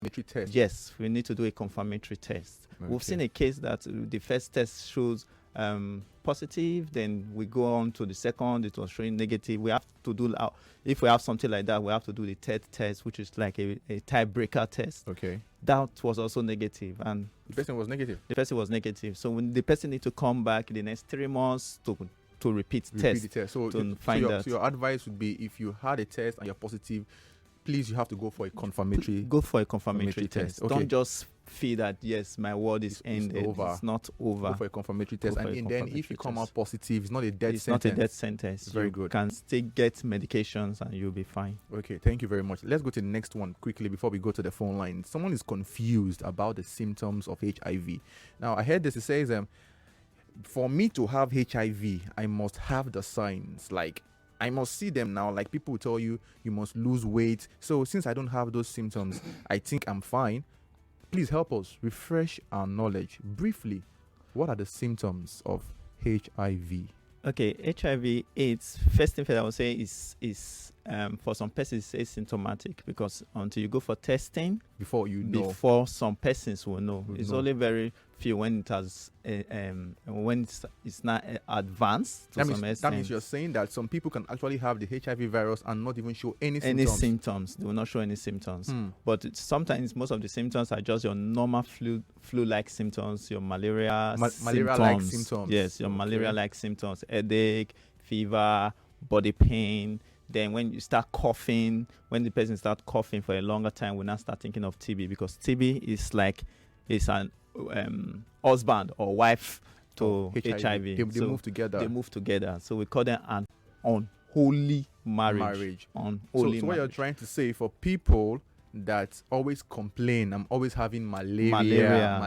confirmatory test? Yes, we need to do a confirmatory test. Okay. We've seen a case that the first test shows positive, then we go on to the second, it was showing negative. We have to do, if we have something like that, we have to do the third test, which is like a tiebreaker test. Okay. That was also negative, and the person was negative. The person was negative. So when the person need to come back in the next 3 months to repeat the test. So, so your advice would be, if you had a test and you're positive, please, you have to go for a confirmatory. Go for a confirmatory test. Okay. Don't just feel that, yes, my word is ended. It's not over. Go for a confirmatory test. And then if you come out positive, it's not a death sentence. It's not a death sentence. Very good. You can still get medications and you'll be fine. Okay, thank you very much. Let's go to the next one quickly before we go to the phone line. Someone is confused about the symptoms of HIV. Now, I heard this. It says, for me to have HIV, I must have the signs. Like, I must see them now. Like, people will tell you, you must lose weight. So since I don't have those symptoms, I think I'm fine. Please help us refresh our knowledge. Briefly, what are the symptoms of HIV? Okay, HIV AIDS, first thing I would say is for some persons it's asymptomatic, because until you go for testing, before some persons will know. It's only very few when it has when it's not advanced to some extent. That means you're saying that some people can actually have the HIV virus and not even show any symptoms. They will not show any symptoms. But sometimes most of the symptoms are just your normal flu-like symptoms, your malaria-like symptoms. Yes, your malaria-like symptoms, headache, fever, body pain. Then when you start coughing, when the person starts coughing for a longer time, we now start thinking of TB, because TB is like an husband or wife to HIV. They move together. They move together. So we call them an unholy marriage. So what you're trying to say, for people that always complain, I'm always having malaria.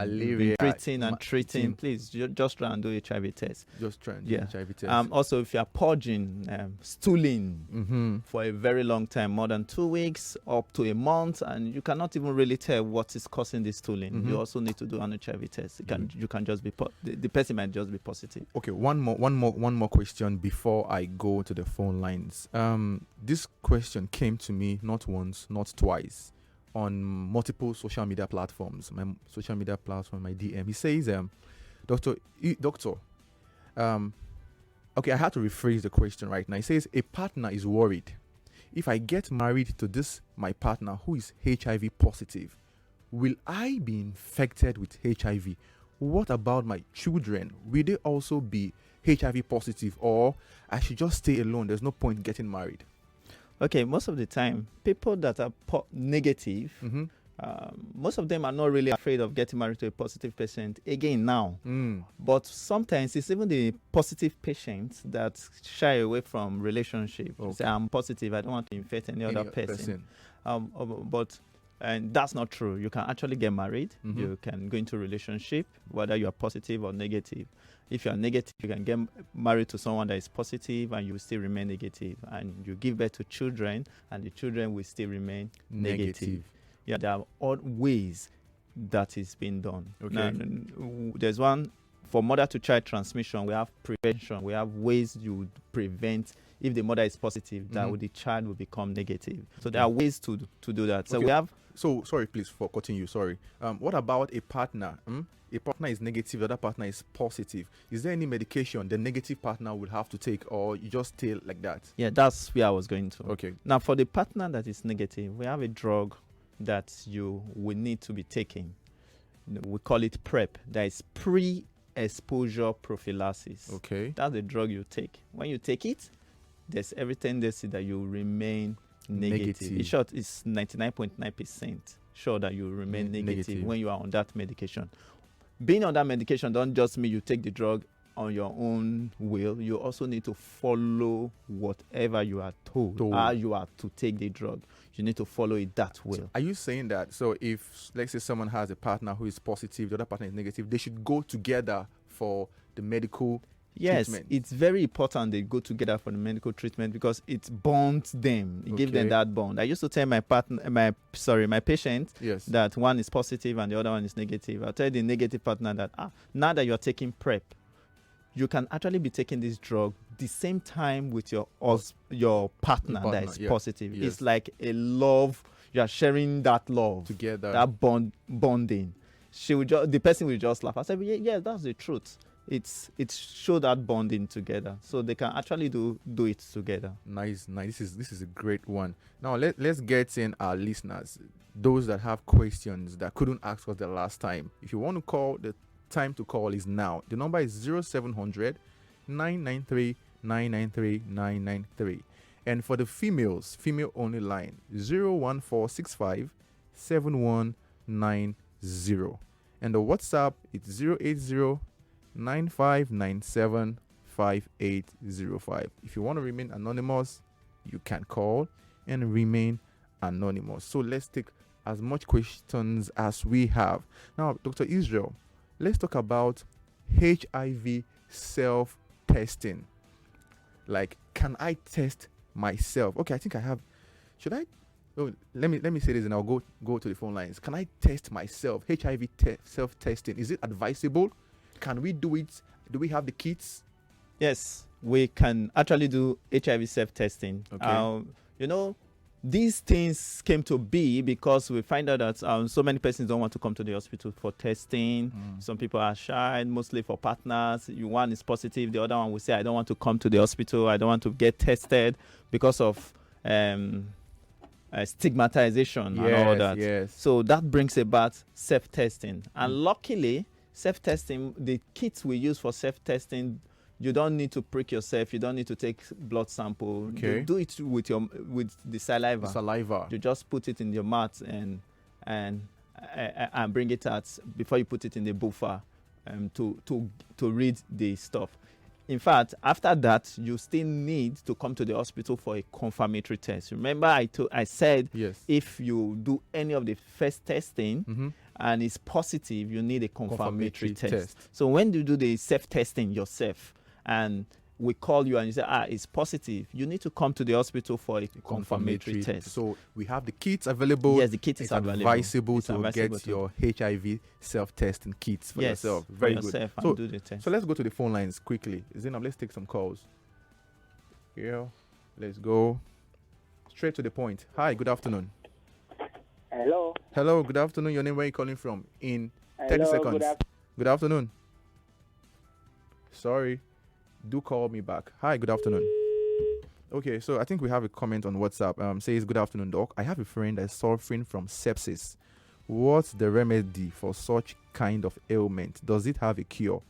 Treating. Please just try and do HIV test. Just try and do HIV test. Also, if you are purging, stooling for a very long time, more than 2 weeks up to a month, and you cannot even really tell what is causing this stooling, you also need to do an HIV test. You can just be the person might just be positive. Okay, one more question before I go to the phone lines. This question came to me not once, not twice, on multiple social media platforms. My social media platform, my DM. He says, Doctor, okay, I had to rephrase the question right now. He says, a partner is worried. If I get married to my partner who is HIV positive, will I be infected with HIV? What about my children? Will they also be HIV positive, or I should just stay alone? There's no point getting married. Okay, most of the time, people that are negative, most of them are not really afraid of getting married to a positive patient again now. But sometimes it's even the positive patients that shy away from relationship. Okay. Say, I'm positive, I don't want to infect any other person. And that's not true. You can actually get married. You can go into a relationship, whether you are positive or negative. If you are negative, you can get married to someone that is positive and you will still remain negative. And you give birth to children and the children will still remain negative. Yeah, there are odd ways that is being done. Okay. Now, there's one for mother to child transmission. We have prevention. We have ways you prevent. If the mother is positive, that the child will become negative. So there are ways to do that. So we have. So sorry, please for cutting you. Sorry. What about a partner? A partner is negative, the other partner is positive. Is there any medication the negative partner would have to take, or you just stay like that? Yeah, that's where I was going to. Okay. Now, for the partner that is negative, we have a drug that you will need to be taking. We call it PrEP. That is pre-exposure prophylaxis. Okay. That's the drug you take. When you take it, there's every tendency that you remain negative. In short, it's 99.9% sure that you remain negative when you are on that medication. Being on that medication don't just mean you take the drug on your own will. You also need to follow whatever you are told. How you are to take the drug. You need to follow it that way. So are you saying that, so if, let's say, someone has a partner who is positive, the other partner is negative, they should go together for the medical treatment? It's very important they go together for the medical treatment, because it bonds them. It gives them that bond. I used to tell my patient that one is positive and the other one is negative. I'll tell the negative partner that now that you're taking PrEP, you can actually be taking this drug the same time with your partner that is positive. It's like a love. you are sharing that love together, that bonding. The person will just laugh. I said, yeah, that's the truth. It's show that bonding together, so they can actually do it together. Nice. This is a great one. Now let's get in our listeners, those that have questions that couldn't ask us the last time. If you want to call, the time to call is now. The number is 0700 993 993 993. And for the females, female only line, 01465 7190. And the WhatsApp, it's 080 9597 5805. If you want to remain anonymous, you can call and remain anonymous. So let's take as much questions as we have. Now, Dr. Israel, let's talk about HIV self testing. Like, can I test myself? Okay, I think I have. Should I? Oh, let me say this and I'll go to the phone lines. Can I test myself? HIV self testing. Is it advisable? Can we do it? Do we have the kits? Yes, we can actually do HIV self-testing. Okay. These things came to be because we find out that so many persons don't want to come to the hospital for testing. Some people are shy, mostly for partners. One is positive, the other one will say, I don't want to come to the hospital. I don't want to get tested because of stigmatization and all that. Yes. So that brings about self-testing. And luckily, self-testing, the kits we use for self-testing, you don't need to prick yourself. You don't need to take blood sample. Okay. You do it with the saliva. You just put it in your mouth and bring it out before you put it in the buffer to read the stuff. In fact, after that, you still need to come to the hospital for a confirmatory test. Remember, I said yes. If you do any of the first testing and it's positive, you need a confirmatory test. So when you do the self-testing yourself and we call you and you say, it's positive, you need to come to the hospital for a confirmatory test. So we have the kits available. Yes, the kit is available. Advisable to get your HIV self-testing kits for yourself. Very good. So, do the test. So let's go to the phone lines quickly. Zainab, let's take some calls. Yeah, let's go straight to the point. Hi, good afternoon. Hello, good afternoon. Your name, where are you calling from? In 30 seconds. Good afternoon. Sorry. Do call me back. Hi, good afternoon. Okay, so I think we have a comment on WhatsApp. Says, good afternoon, doc. I have a friend that's suffering from sepsis. What's the remedy for such kind of ailment? Does it have a cure?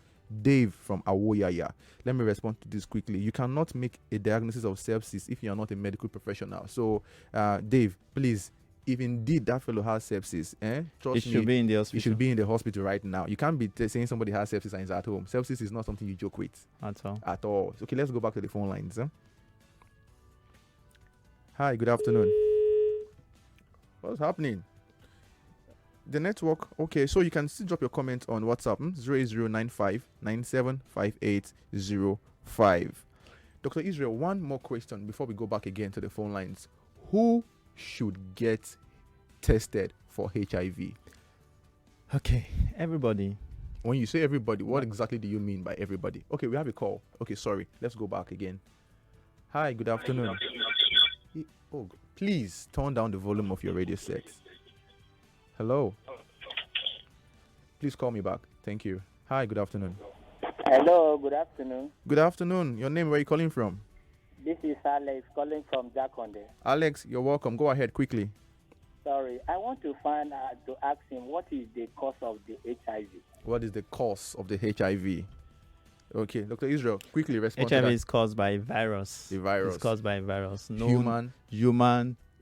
Dave from Awoyaya. Let me respond to this quickly. You cannot make a diagnosis of sepsis if you are not a medical professional. So, Dave, please, if indeed that fellow has sepsis, trust me, should be in the hospital. He should be in the hospital right now. You can't be saying somebody has sepsis and is at home. Sepsis is not something you joke with. At all. Okay, let's go back to the phone lines. Hi, good afternoon. What's happening? The network. Okay, so you can still drop your comment on WhatsApp 0095 975805. Dr. Israel, one more question before we go back again to the phone lines. Who should get tested for HIV? Okay, everybody. When you say everybody, what exactly do you mean by everybody? Okay, we have a call. Okay, sorry. Let's go back again. Hi, good afternoon. Oh, please turn down the volume of your radio set. Hello. Please call me back. Thank you. Hi, good afternoon. Hello, good afternoon. Good afternoon. Your name, where are you calling from? This is Alex calling from Jakonde. Alex, you're welcome. Go ahead quickly. Sorry, I want to ask him what is the cause of the HIV? What is the cause of the HIV? Okay, Dr. Israel, quickly respond to that. HIV is caused by virus. The virus. It's caused by virus. Human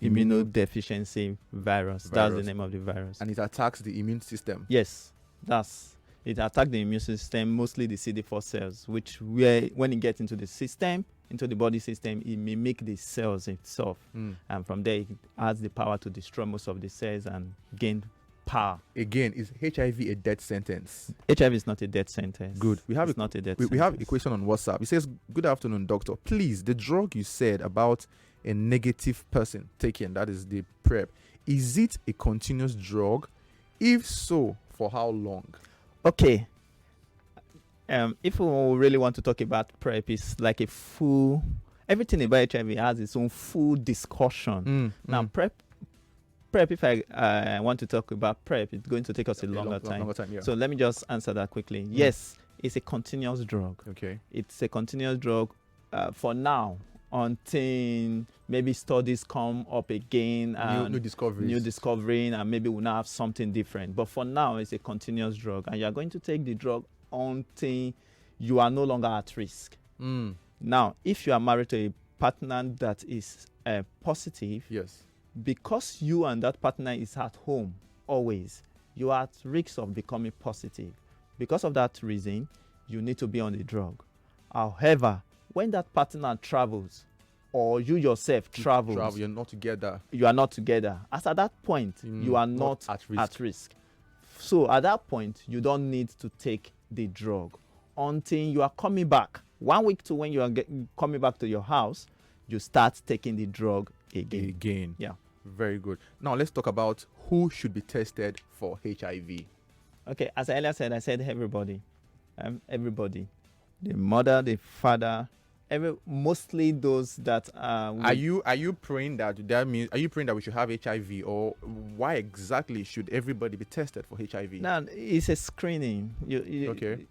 immunodeficiency virus. That's the name of the virus. And it attacks the immune system. Yes, it attacks the immune system, mostly the CD4 cells, which when it gets into the system, into the body system, it mimics the cells itself. And from there, it has the power to destroy most of the cells and gain power. Again, is HIV a death sentence? HIV is not a death sentence. Good. We have not a death sentence. We have a question on WhatsApp. It says, good afternoon, doctor. Please, the drug you said about a negative person taking, that is the PrEP, is it a continuous drug? If so, for how long? Okay. If we really want to talk about PrEP, it's like a full... Everything about HIV has its own full discussion. Now, PrEP PrEP, if I want to talk about PrEP, it's going to take us a longer time. Yeah. So let me just answer that quickly. Yes, it's a continuous drug. Okay. It's a continuous drug for now, until maybe studies come up again and new discovery, and maybe we'll now have something different. But for now, it's a continuous drug, and you are going to take the drug until you are no longer at risk. Now, if you are married to a partner that is positive, yes, because you and that partner is at home always, you are at risk of becoming positive. Because of that reason, you need to be on the drug. However, when that partner travels, or you yourself travels, you're not together. You are not together. As at that point, you are not at risk. So at that point, you don't need to take the drug until you are coming back. 1 week to when you are coming back to your house, you start taking the drug again. Yeah. Very good. Now let's talk about who should be tested for HIV. Okay, as I earlier said, I said everybody. Everybody. The mother, the father, mostly those that are you praying that means, are you praying that we should have HIV, or why exactly should everybody be tested for HIV? No, it's a screening. Okay.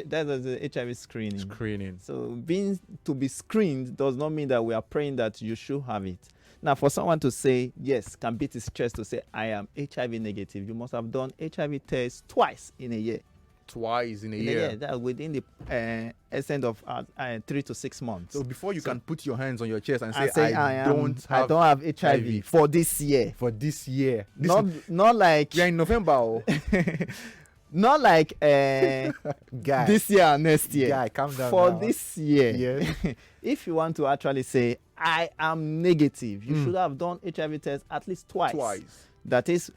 That is the HIV screening. Screening. So to be screened does not mean that we are praying that you should have it. Now, for someone to say yes, can beat his chest to say I am HIV negative, you must have done HIV tests twice in a year. Twice in a year. That within the essence of 3 to 6 months. So before you can put your hands on your chest and say I don't have HIV for this year. For this year. Not like we are in November. Not like guy, this year or next year. Guy, calm down. For now. this year. Yes. If you want to actually say I am negative, you should have done HIV test at least twice. That is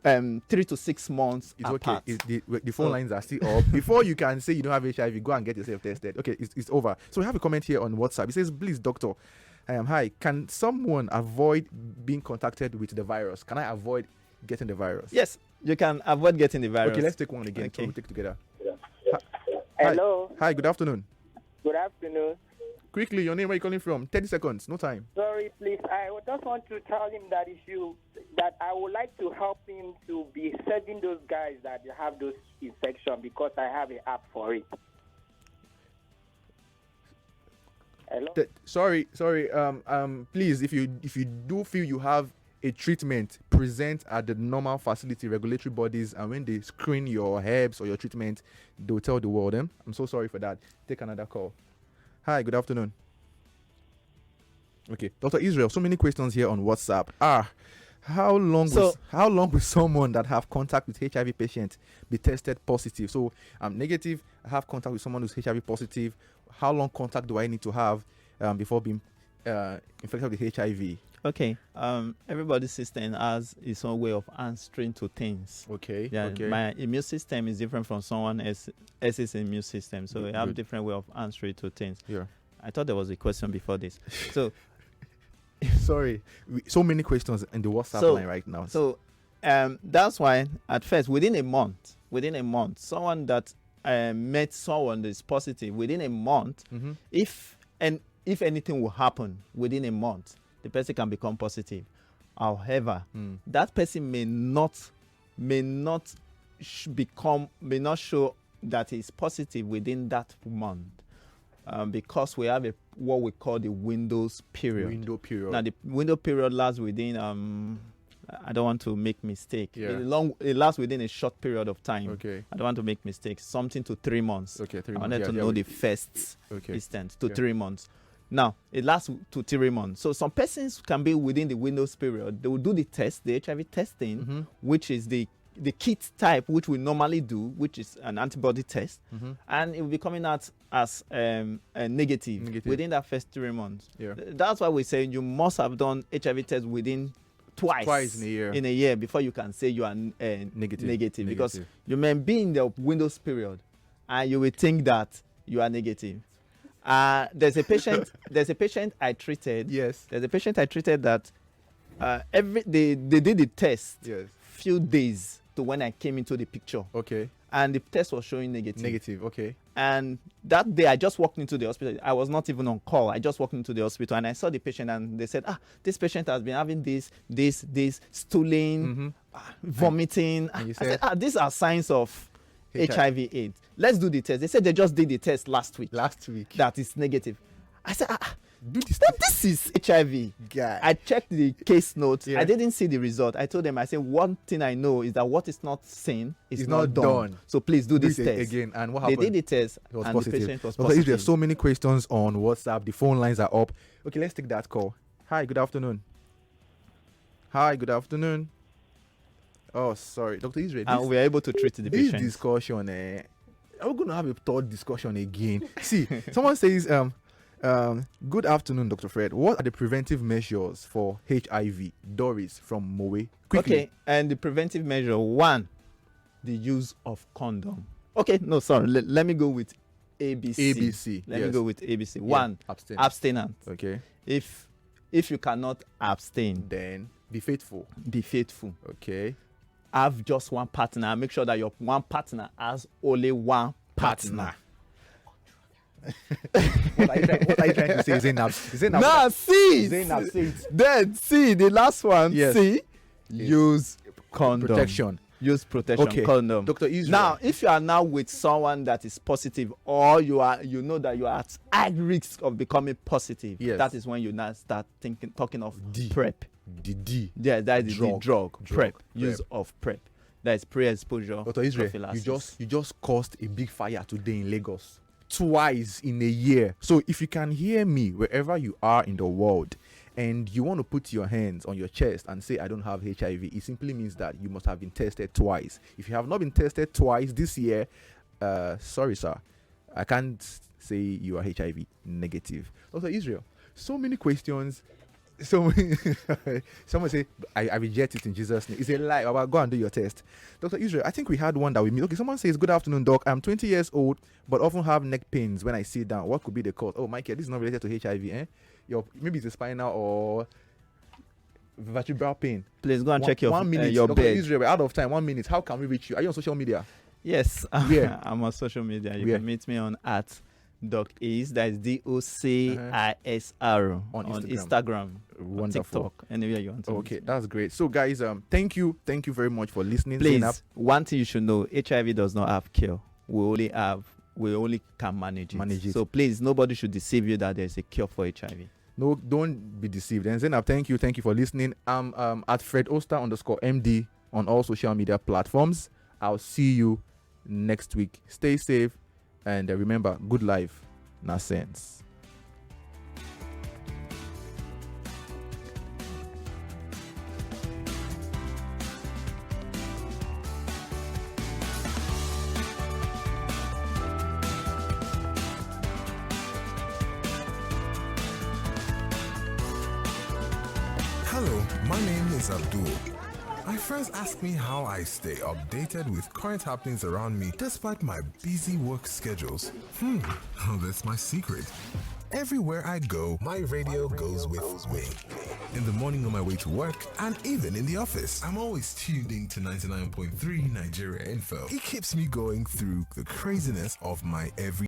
3 to 6 months it's apart. Okay. The phone lines are still up. Before you can say you don't have HIV, go and get yourself tested. Okay, it's over. So we have a comment here on WhatsApp. It says, please, doctor, hi, can someone avoid being contacted with the virus? Can I avoid getting the virus? Yes, you can avoid getting the virus. Okay, let's take one again. Okay. So we take together. Hello. Hi, good afternoon. Good afternoon. Quickly, your name, where are you calling from? 30 seconds, no time. Sorry, please. I just want to tell him that that I would like to help him to be serving those guys that have those infections, because I have an app for it. Hello? Sorry. Please, if you do feel you have a treatment, present at the normal facility, regulatory bodies, and when they screen your herbs or your treatment, they'll tell the world. I'm so sorry for that. Take another call. Hi, good afternoon. Okay, Dr. Israel, so many questions here on WhatsApp. How long will someone that have contact with HIV patient be tested positive? So I'm negative, I have contact with someone who's HIV positive. How long contact do I need to have before being infected with HIV? Okay, everybody's system has its own way of answering to things. Okay. Yeah, okay. My immune system is different from someone else's immune system, so we have Good. different way of answering to things. Yeah. I thought there was a question before this. So, sorry, so many questions in the WhatsApp line right now. So, that's why at first, within a month, someone that met someone that is positive within a month, if anything will happen within a month, the person can become positive. However, that person may not show that he's positive within that month, because we have what we call the windows period. Now the window period lasts within I don't want to make mistake. Yeah. It lasts within a short period of time. Okay. I don't want to make mistakes. Something to 3 months. Okay, 3 I months. wanted to know the first distance to Yeah. 3 months. Now, it lasts to 3 months. So some persons can be within the windows period. They will do the test, the HIV testing, which is the kit type, which we normally do, which is an antibody test. And it will be coming out as a negative within that first 3 months. Yeah. That's why we say you must have done HIV test within twice in a year before you can say you are negative. Because you may be in the windows period and you will think that you are negative. There's a patient I treated. Yes. There's a patient I treated that they did the test few days to when I came into the picture. Okay. And the test was showing negative. Okay. And that day, I just walked into the hospital. I was not even on call. I just walked into the hospital and I saw the patient, and they said, this patient has been having this, stooling, vomiting. And you I said, said, these are signs of HIV/AIDS. Let's do the test. They said they just did the test last week. That is negative. I said, do this. This is HIV. Guy. I checked the case notes. Yeah. I didn't see the result. I told them, I said, one thing I know is that what is not seen is It's not done. So please do this test. Again. And what They happened? did the test, It was and positive. the patient was Dr. positive. Israel, so many questions on WhatsApp. The phone lines are up. Okay, let's take that call. Hi, good afternoon. Hi, good afternoon. Oh, sorry. Dr. Israel, And we are able to treat the this patient. discussion, are we going to have a third discussion again? See, someone says, good afternoon, Dr. Fred. What are the preventive measures for HIV? Doris from Moe. Quickly. Okay, and the preventive measure, 1, the use of condom. Okay, no, sorry. Let me go with ABC. ABC. Let yes. me go with ABC. Yeah, 1, abstain. abstinence. Okay. If you cannot abstain, Then be faithful. be faithful. Okay. Have just one partner. Make sure that your one partner has only one partner. What are you trying to say, Zainab? Zainab, Now, see. Zainab, say it. Then, see, the last one. Yes. See, use condom. Protection. Use protection, Okay. condom. Dr. Israel. Now, if you are now with someone that is positive, or you know that you are at high risk of becoming positive, Yes. that is when you now start talking of D. PrEP. the D. Yeah, that is the drug. PrEP. Use PrEP. of PrEP. That is pre-exposure Dr. Israel, prophylaxis. you just caused a big fire today in Lagos. Twice in a year. So if you can hear me wherever you are in the world, and you want to put your hands on your chest and say, I don't have HIV, it simply means that you must have been tested twice. If you have not been tested twice this year, sorry, sir, I can't say you are HIV negative. Dr. Israel, so many questions. Someone say, I reject it in Jesus' name. It's a lie. Well, go and do your test. Dr. Israel, I think we had one that we meet. Okay, someone says, good afternoon, doc. I'm 20 years old, but often have neck pains when I sit down. What could be the cause? Oh, Michael, this is not related to HIV, eh? Maybe it's a spinal or vertebral pain. Please go and check your 1 minute. your Dr. bed. Israel, we're out of time. 1 minute. How can we reach you? Are you on social media? Yes, Where? I'm on social media. You Where? can meet me on @DocIs. That is DOCISR On on Instagram. Instagram, on Wonderful. TikTok, anywhere you want to. Okay, meet me. that's great. So, guys, thank you very much for listening. Please, Zainab. one thing you should know: HIV does not have cure. We only can manage it. So please, nobody should deceive you that there's a cure for HIV. No, don't be deceived. And Zainab, thank you for listening. I'm at FredOster_MD on all social media platforms. I'll see you next week. Stay safe, and remember, good life, na sense. Hello, my name is Abdul. My friends ask me how I stay updated with current happenings around me despite my busy work schedules. Oh, that's my secret. Everywhere I go, my radio goes with me. In the morning on my way to work, and even in the office. I'm always tuned in to 99.3 Nigeria Info. It keeps me going through the craziness of my every